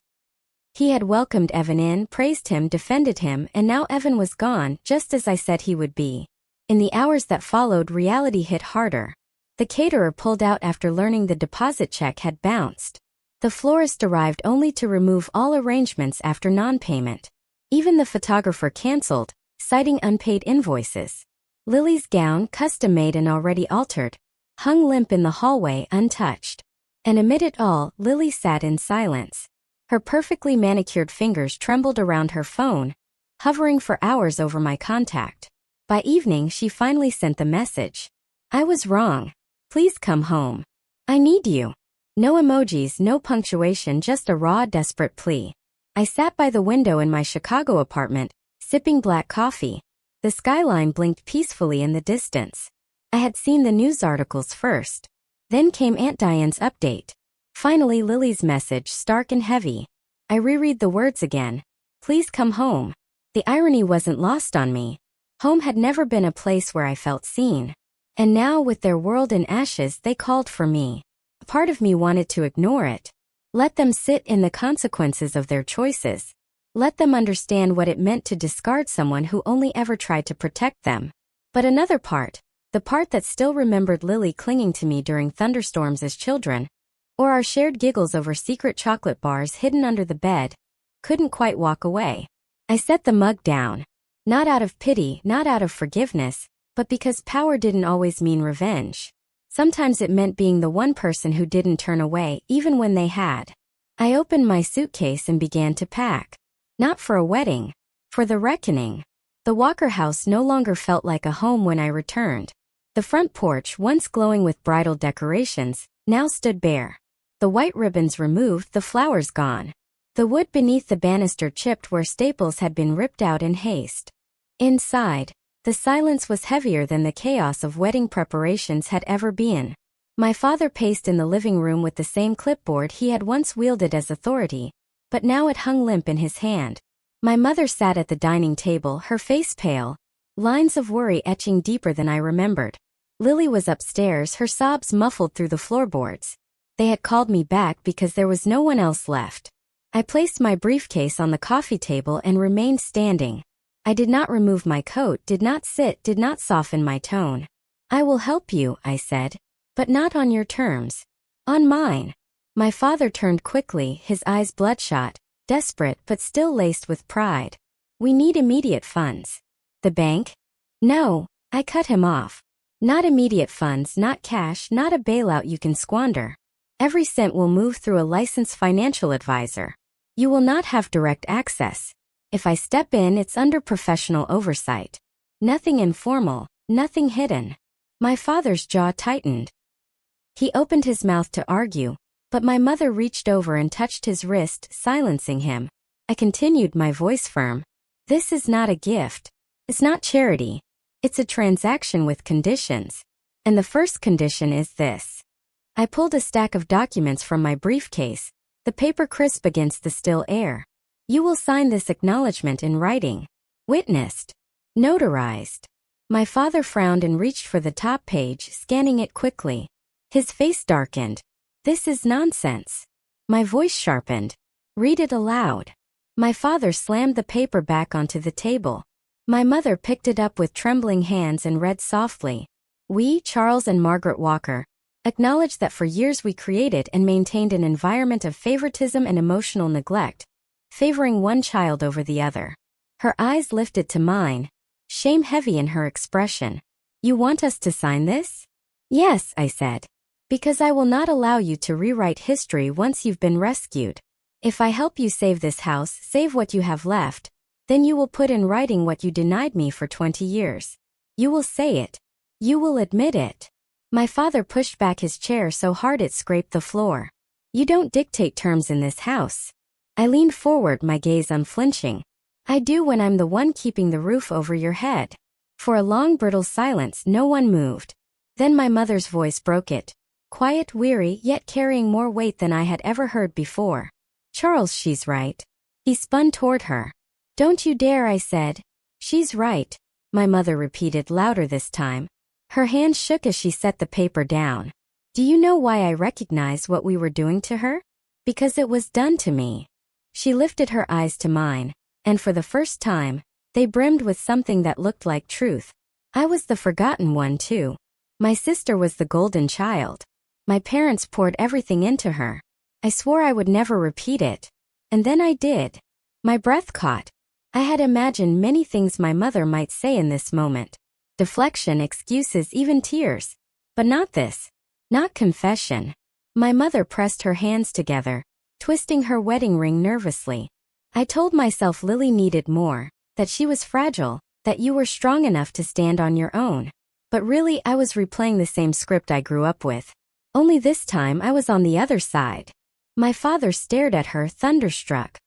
He had welcomed Evan in, praised him, defended him, and now Evan was gone, just as I said he would be. In the hours that followed, reality hit harder. The caterer pulled out after learning the deposit check had bounced. The florist arrived only to remove all arrangements after non-payment. Even the photographer canceled, citing unpaid invoices. Lily's gown, custom-made and already altered, hung limp in the hallway untouched. And amid it all, Lily sat in silence. Her perfectly manicured fingers trembled around her phone, hovering for hours over my contact. By evening she finally sent the message. I was wrong. Please come home. I need you. No emojis, no punctuation, just a raw, desperate plea. I sat by the window in my Chicago apartment, sipping black coffee. The skyline blinked peacefully in the distance. I had seen the news articles first. Then came Aunt Diane's update. Finally Lily's message, stark and heavy. I reread the words again. Please come home. The irony wasn't lost on me. Home had never been a place where I felt seen. And now, with their world in ashes, they called for me. A part of me wanted to ignore it. Let them sit in the consequences of their choices. Let them understand what it meant to discard someone who only ever tried to protect them. But another part, the part that still remembered Lily clinging to me during thunderstorms as children, or our shared giggles over secret chocolate bars hidden under the bed, couldn't quite walk away. I set the mug down. Not out of pity, not out of forgiveness, but because power didn't always mean revenge. Sometimes it meant being the one person who didn't turn away, even when they had. I opened my suitcase and began to pack. Not for a wedding. For the reckoning. The Walker house no longer felt like a home when I returned. The front porch, once glowing with bridal decorations, now stood bare. The white ribbons removed, the flowers gone. The wood beneath the banister chipped where staples had been ripped out in haste. Inside, the silence was heavier than the chaos of wedding preparations had ever been. My father paced in the living room with the same clipboard he had once wielded as authority, but now it hung limp in his hand. My mother sat at the dining table, her face pale, lines of worry etching deeper than I remembered. Lily was upstairs, her sobs muffled through the floorboards. They had called me back because there was no one else left. I placed my briefcase on the coffee table and remained standing. I did not remove my coat, did not sit, did not soften my tone. "I will help you," I said, "but not on your terms. On mine." My father turned quickly, his eyes bloodshot, desperate but still laced with pride. "We need immediate funds." "The bank?" "No," I cut him off. "Not immediate funds, not cash, not a bailout you can squander. Every cent will move through a licensed financial advisor. You will not have direct access. If I step in, it's under professional oversight. Nothing informal, nothing hidden." My father's jaw tightened. He opened his mouth to argue, but my mother reached over and touched his wrist, silencing him. I continued, my voice firm. "This is not a gift. It's not charity. It's a transaction with conditions. And the first condition is this." I pulled a stack of documents from my briefcase, the paper crisp against the still air. "You will sign this acknowledgement in writing. Witnessed. Notarized." My father frowned and reached for the top page, scanning it quickly. His face darkened. "This is nonsense." My voice sharpened. "Read it aloud." My father slammed the paper back onto the table. My mother picked it up with trembling hands and read softly. "We, Charles and Margaret Walker, acknowledge that for years we created and maintained an environment of favoritism and emotional neglect, favoring one child over the other." Her eyes lifted to mine, shame heavy in her expression. "You want us to sign this?" "Yes," I said. "Because I will not allow you to rewrite history once you've been rescued. If I help you save this house, save what you have left, then you will put in writing what you denied me for 20 years. You will say it. You will admit it." My father pushed back his chair so hard it scraped the floor. "You don't dictate terms in this house." I leaned forward, my gaze unflinching. "I do when I'm the one keeping the roof over your head." For a long, brittle silence, no one moved. Then my mother's voice broke it. Quiet, weary, yet carrying more weight than I had ever heard before. "Charles, she's right." He spun toward her. "Don't you dare," I said. "She's right," my mother repeated, louder this time. Her hand shook as she set the paper down. "Do you know why I recognize what we were doing to her? Because it was done to me." She lifted her eyes to mine, and for the first time, they brimmed with something that looked like truth. I was the forgotten one too. My sister was the golden child. My parents poured everything into her. I swore I would never repeat it. And then I did. My breath caught. I had imagined many things my mother might say in this moment. Deflection, excuses, even tears. But not this. Not confession. My mother pressed her hands together, twisting her wedding ring nervously. "I told myself Lily needed more, that she was fragile, that you were strong enough to stand on your own. But really I was replaying the same script I grew up with. Only this time I was on the other side." My father stared at her, thunderstruck.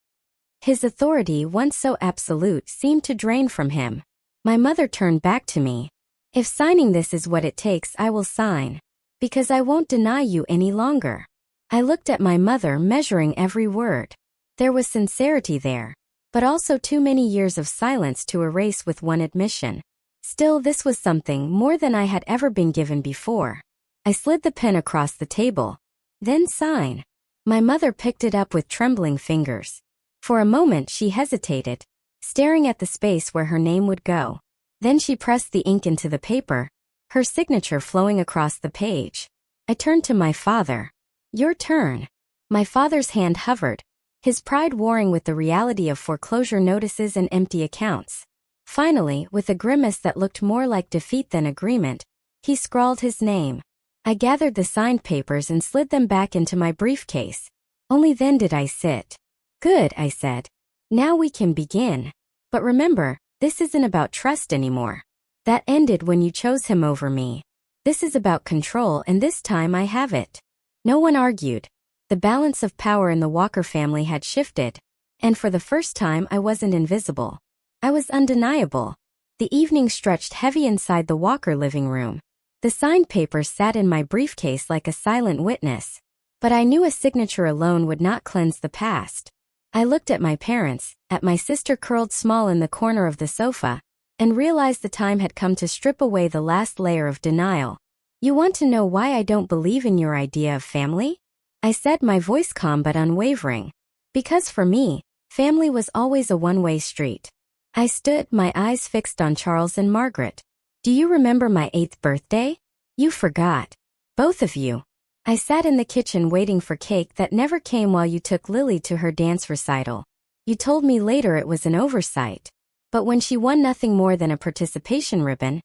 His authority, once so absolute, seemed to drain from him. My mother turned back to me. "If signing this is what it takes, I will sign. Because I won't deny you any longer." I looked at my mother, measuring every word. There was sincerity there, but also too many years of silence to erase with one admission. Still, this was something more than I had ever been given before. I slid the pen across the table. "Then sign." My mother picked it up with trembling fingers. For a moment she hesitated, staring at the space where her name would go. Then she pressed the ink into the paper, her signature flowing across the page. I turned to my father. "Your turn." My father's hand hovered, his pride warring with the reality of foreclosure notices and empty accounts. Finally, with a grimace that looked more like defeat than agreement, he scrawled his name. I gathered the signed papers and slid them back into my briefcase. Only then did I sit. "Good," I said. "Now we can begin. But remember, this isn't about trust anymore. That ended when you chose him over me. This is about control, and this time I have it." No one argued. The balance of power in the Walker family had shifted, and for the first time I wasn't invisible. I was undeniable. The evening stretched heavy inside the Walker living room. The signed paper sat in my briefcase like a silent witness. But I knew a signature alone would not cleanse the past. I looked at my parents, at my sister curled small in the corner of the sofa, and realized the time had come to strip away the last layer of denial. You want to know why I don't believe in your idea of family? I said, my voice calm but unwavering. Because for me, family was always a one-way street. I stood, my eyes fixed on Charles and Margaret. Do you remember my 8th birthday? You forgot. Both of you. I sat in the kitchen waiting for cake that never came while you took Lily to her dance recital. You told me later it was an oversight. But when she won nothing more than a participation ribbon,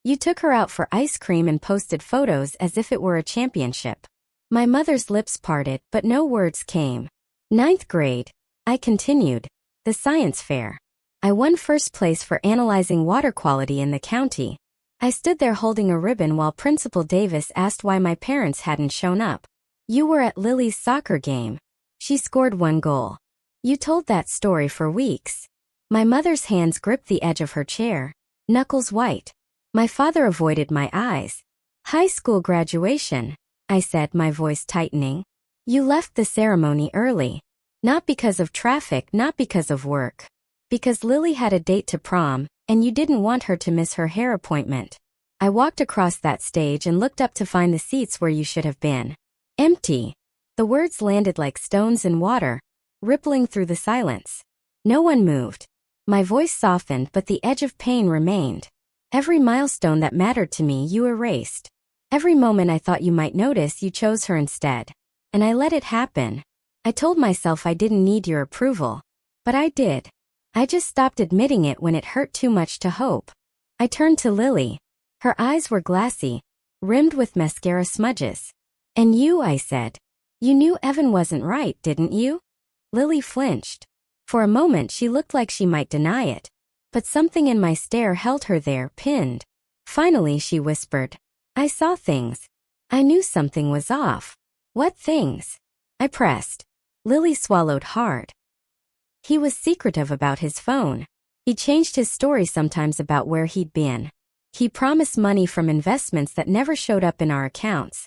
you took her out for ice cream and posted photos as if it were a championship. My mother's lips parted, but no words came. 9th grade, I continued. The science fair. I won first place for analyzing water quality in the county. I stood there holding a ribbon while Principal Davis asked why my parents hadn't shown up. You were at Lily's soccer game. She scored 1 goal. You told that story for weeks. My mother's hands gripped the edge of her chair, knuckles white. My father avoided my eyes. High school graduation, I said, my voice tightening. You left the ceremony early. Not because of traffic, not because of work. Because Lily had a date to prom, and you didn't want her to miss her hair appointment. I walked across that stage and looked up to find the seats where you should have been. Empty. The words landed like stones in water, rippling through the silence. No one moved. My voice softened, but the edge of pain remained. Every milestone that mattered to me you erased. Every moment I thought you might notice, you chose her instead. And I let it happen. I told myself I didn't need your approval. But I did. I just stopped admitting it when it hurt too much to hope. I turned to Lily. Her eyes were glassy, rimmed with mascara smudges. And you, I said. You knew Evan wasn't right, didn't you? Lily flinched. For a moment she looked like she might deny it. But something in my stare held her there, pinned. Finally she whispered. I saw things. I knew something was off. What things? I pressed. Lily swallowed hard. He was secretive about his phone. He changed his story sometimes about where he'd been. He promised money from investments that never showed up in our accounts.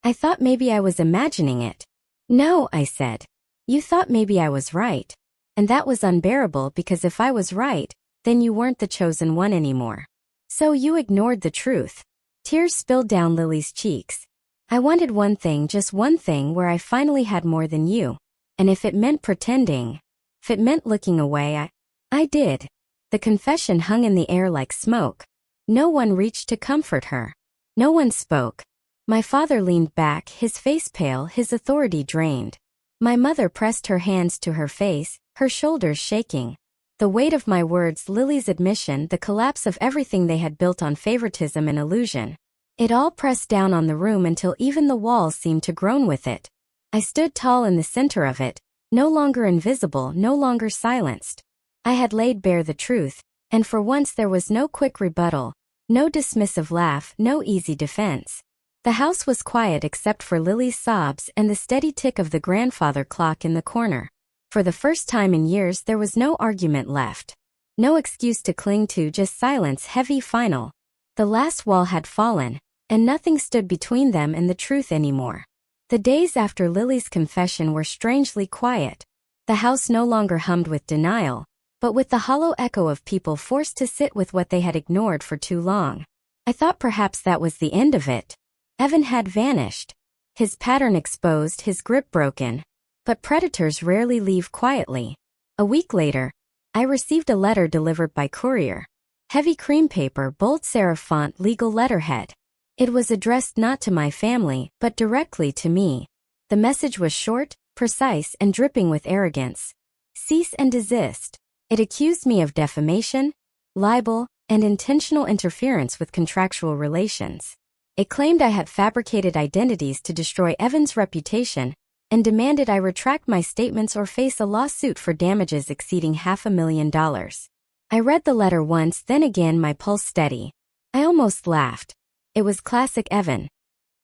I thought maybe I was imagining it. No, I said. You thought maybe I was right. And that was unbearable because if I was right, then you weren't the chosen one anymore. So you ignored the truth. Tears spilled down Lily's cheeks. I wanted one thing, just one thing where I finally had more than you. And if it meant pretending, if it meant looking away, I did. The confession hung in the air like smoke. No one reached to comfort her. No one spoke. My father leaned back, his face pale, his authority drained. My mother pressed her hands to her face, her shoulders shaking. The weight of my words, Lily's admission, the collapse of everything they had built on favoritism and illusion. It all pressed down on the room until even the walls seemed to groan with it. I stood tall in the center of it, no longer invisible, no longer silenced. I had laid bare the truth, and for once there was no quick rebuttal, no dismissive laugh, no easy defense. The house was quiet except for Lily's sobs and the steady tick of the grandfather clock in the corner. For the first time in years there was no argument left. No excuse to cling to, just silence, heavy, final. The last wall had fallen, and nothing stood between them and the truth anymore. The days after Lily's confession were strangely quiet. The house no longer hummed with denial, but with the hollow echo of people forced to sit with what they had ignored for too long. I thought perhaps that was the end of it. Evan had vanished. His pattern exposed, his grip broken. But predators rarely leave quietly. A week later, I received a letter delivered by courier. Heavy cream paper, bold serif font, legal letterhead. It was addressed not to my family, but directly to me. The message was short, precise, and dripping with arrogance. Cease and desist. It accused me of defamation, libel, and intentional interference with contractual relations. It claimed I had fabricated identities to destroy Evan's reputation, and demanded I retract my statements or face a lawsuit for damages exceeding $500,000. I read the letter once, then again, my pulse steady. I almost laughed. It was classic Evan.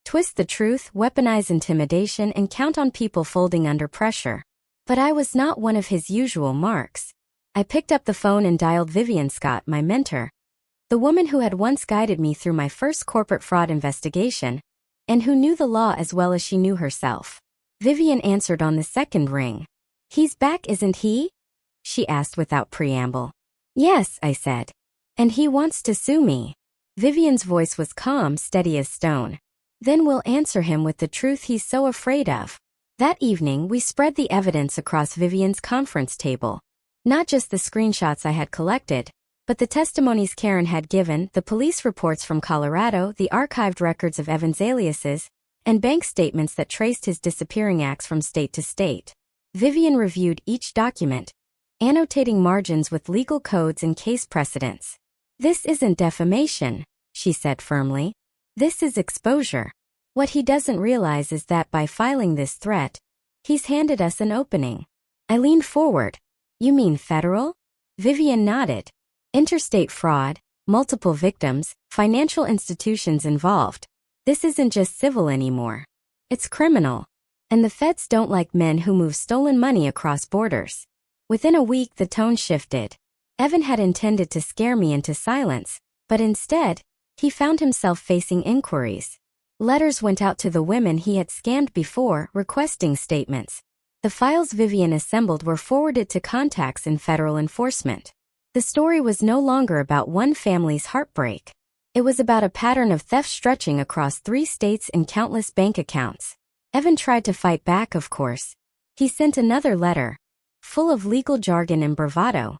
Twist the truth, weaponize intimidation, and count on people folding under pressure. But I was not one of his usual marks. I picked up the phone and dialed Vivian Scott, my mentor. The woman who had once guided me through my first corporate fraud investigation, and who knew the law as well as she knew herself. Vivian answered on the second ring. "He's back, isn't he?" she asked without preamble. "Yes," I said. "And he wants to sue me." Vivian's voice was calm, steady as stone. "Then we'll answer him with the truth he's so afraid of." That evening, we spread the evidence across Vivian's conference table. Not just the screenshots I had collected, but the testimonies Karen had given, the police reports from Colorado, the archived records of Evan's aliases, and bank statements that traced his disappearing acts from state to state. Vivian reviewed each document, annotating margins with legal codes and case precedents. "This isn't defamation," she said firmly. "This is exposure. What he doesn't realize is that by filing this threat, he's handed us an opening." I leaned forward. "You mean federal?" Vivian nodded. "Interstate fraud, multiple victims, financial institutions involved. This isn't just civil anymore. It's criminal. And the feds don't like men who move stolen money across borders." Within a week, the tone shifted. Evan had intended to scare me into silence, but instead, he found himself facing inquiries. Letters went out to the women he had scammed before, requesting statements. The files Vivian assembled were forwarded to contacts in federal enforcement. The story was no longer about one family's heartbreak. It was about a pattern of theft stretching across 3 states and countless bank accounts. Evan tried to fight back, of course. He sent another letter, full of legal jargon and bravado.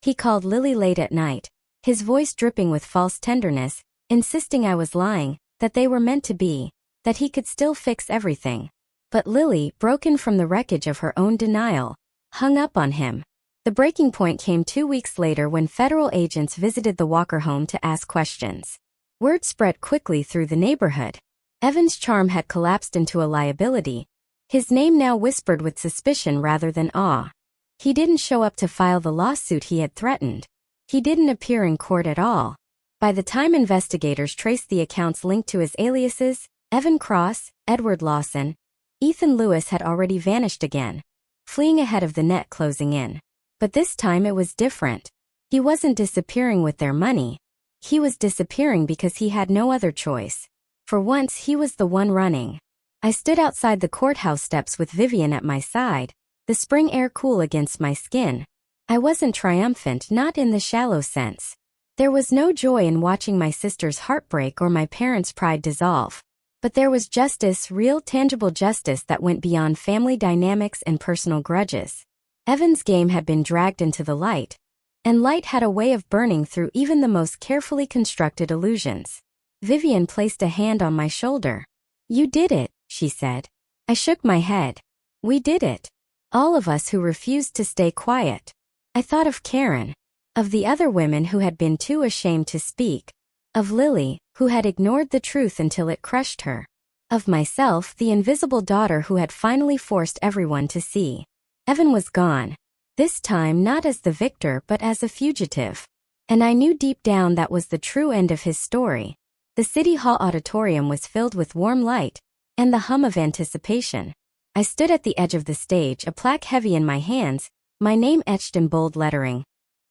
He called Lily late at night, his voice dripping with false tenderness, insisting I was lying, that they were meant to be, that he could still fix everything. But Lily, broken from the wreckage of her own denial, hung up on him. The breaking point came 2 weeks later when federal agents visited the Walker home to ask questions. Word spread quickly through the neighborhood. Evan's charm had collapsed into a liability, his name now whispered with suspicion rather than awe. He didn't show up to file the lawsuit he had threatened. He didn't appear in court at all. By the time investigators traced the accounts linked to his aliases, Evan Cross, Edward Lawson, Ethan Lewis had already vanished again, fleeing ahead of the net closing in. But this time it was different. He wasn't disappearing with their money. He was disappearing because he had no other choice. For once, he was the one running. I stood outside the courthouse steps with Vivian at my side, the spring air cool against my skin. I wasn't triumphant, not in the shallow sense. There was no joy in watching my sister's heartbreak or my parents' pride dissolve. But there was justice, real tangible justice that went beyond family dynamics and personal grudges. Evan's game had been dragged into the light, and light had a way of burning through even the most carefully constructed illusions. Vivian placed a hand on my shoulder. "You did it," she said. I shook my head. "We did it. All of us who refused to stay quiet." I thought of Karen, of the other women who had been too ashamed to speak, of Lily, who had ignored the truth until it crushed her, of myself, the invisible daughter who had finally forced everyone to see. Evan was gone. This time not as the victor but as a fugitive. And I knew deep down that was the true end of his story. The City Hall auditorium was filled with warm light and the hum of anticipation. I stood at the edge of the stage, a plaque heavy in my hands, my name etched in bold lettering.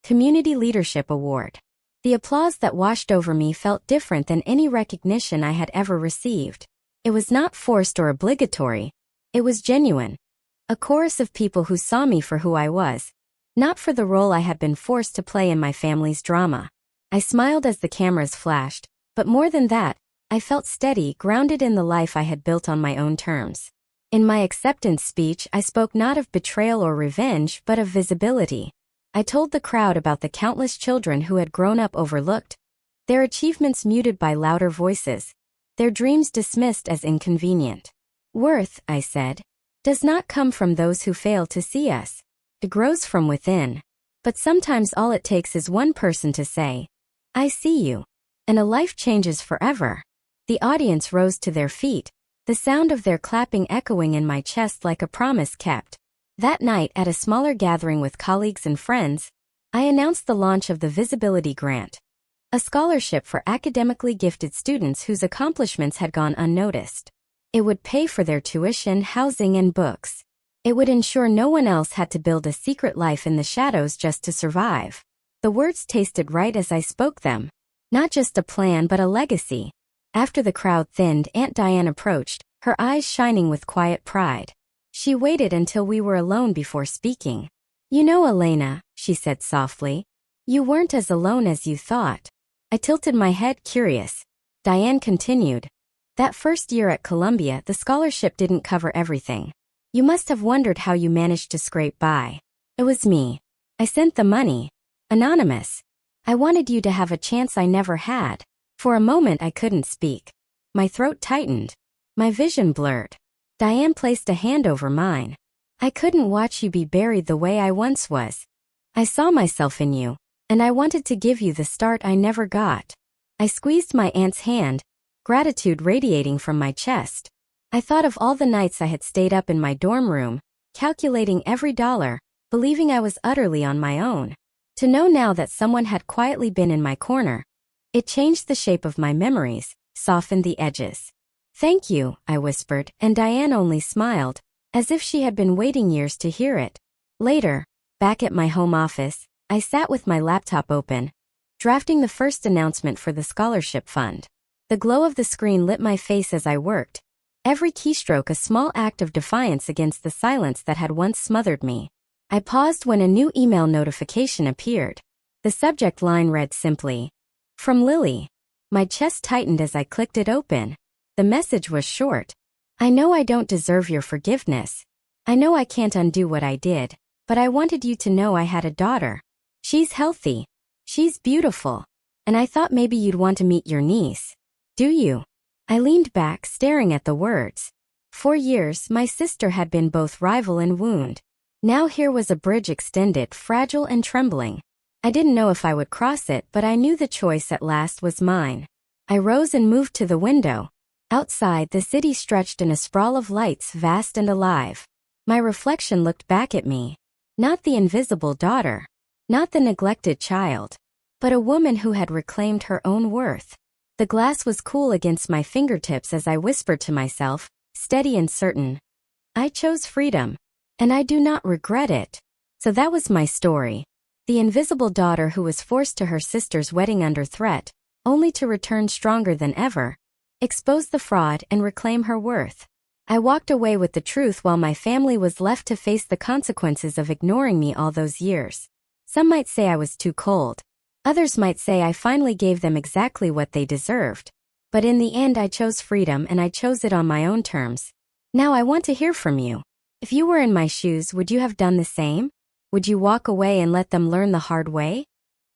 Community Leadership Award. The applause that washed over me felt different than any recognition I had ever received. It was not forced or obligatory. It was genuine. A chorus of people who saw me for who I was, not for the role I had been forced to play in my family's drama. I smiled as the cameras flashed, but more than that, I felt steady, grounded in the life I had built on my own terms. In my acceptance speech, I spoke not of betrayal or revenge, but of visibility. I told the crowd about the countless children who had grown up overlooked, their achievements muted by louder voices, their dreams dismissed as inconvenient. Worth, I said, does not come from those who fail to see us. It grows from within. But sometimes all it takes is one person to say, "I see you," and a life changes forever. The audience rose to their feet, the sound of their clapping echoing in my chest like a promise kept. That night, at a smaller gathering with colleagues and friends, I announced the launch of the Visibility Grant, a scholarship for academically gifted students whose accomplishments had gone unnoticed. It would pay for their tuition, housing, and books. It would ensure no one else had to build a secret life in the shadows just to survive. The words tasted right as I spoke them. Not just a plan but a legacy. After the crowd thinned, Aunt Diane approached, her eyes shining with quiet pride. She waited until we were alone before speaking. "You know, Elena," she said softly, "you weren't as alone as you thought." I tilted my head, curious. Diane continued, "That first year at Columbia, the scholarship didn't cover everything. You must have wondered how you managed to scrape by. It was me. I sent the money. Anonymous. I wanted you to have a chance I never had." For a moment I couldn't speak. My throat tightened. My vision blurred. Diane placed a hand over mine. "I couldn't watch you be buried the way I once was. I saw myself in you, and I wanted to give you the start I never got." I squeezed my aunt's hand, gratitude radiating from my chest. I thought of all the nights I had stayed up in my dorm room, calculating every dollar, believing I was utterly on my own. To know now that someone had quietly been in my corner, it changed the shape of my memories, softened the edges. "Thank you," I whispered, and Diane only smiled, as if she had been waiting years to hear it. Later, back at my home office, I sat with my laptop open, drafting the first announcement for the scholarship fund. The glow of the screen lit my face as I worked, every keystroke a small act of defiance against the silence that had once smothered me. I paused when a new email notification appeared. The subject line read simply, "From Lily." My chest tightened as I clicked it open. The message was short. "I know I don't deserve your forgiveness. I know I can't undo what I did, but I wanted you to know I had a daughter. She's healthy. She's beautiful. And I thought maybe you'd want to meet your niece. Do you?" I leaned back, staring at the words. For years, my sister had been both rival and wound. Now here was a bridge extended, fragile and trembling. I didn't know if I would cross it, but I knew the choice at last was mine. I rose and moved to the window. Outside, the city stretched in a sprawl of lights, vast and alive. My reflection looked back at me. Not the invisible daughter. Not the neglected child. But a woman who had reclaimed her own worth. The glass was cool against my fingertips as I whispered to myself, steady and certain, "I chose freedom. And I do not regret it." So that was my story. The invisible daughter who was forced to her sister's wedding under threat, only to return stronger than ever, expose the fraud and reclaim her worth. I walked away with the truth while my family was left to face the consequences of ignoring me all those years. Some might say I was too cold. Others might say I finally gave them exactly what they deserved. But in the end I chose freedom, and I chose it on my own terms. Now I want to hear from you. If you were in my shoes, would you have done the same? Would you walk away and let them learn the hard way?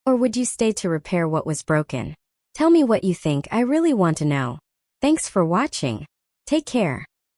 Or would you stay to repair what was broken? Tell me what you think, I really want to know. Thanks for watching. Take care.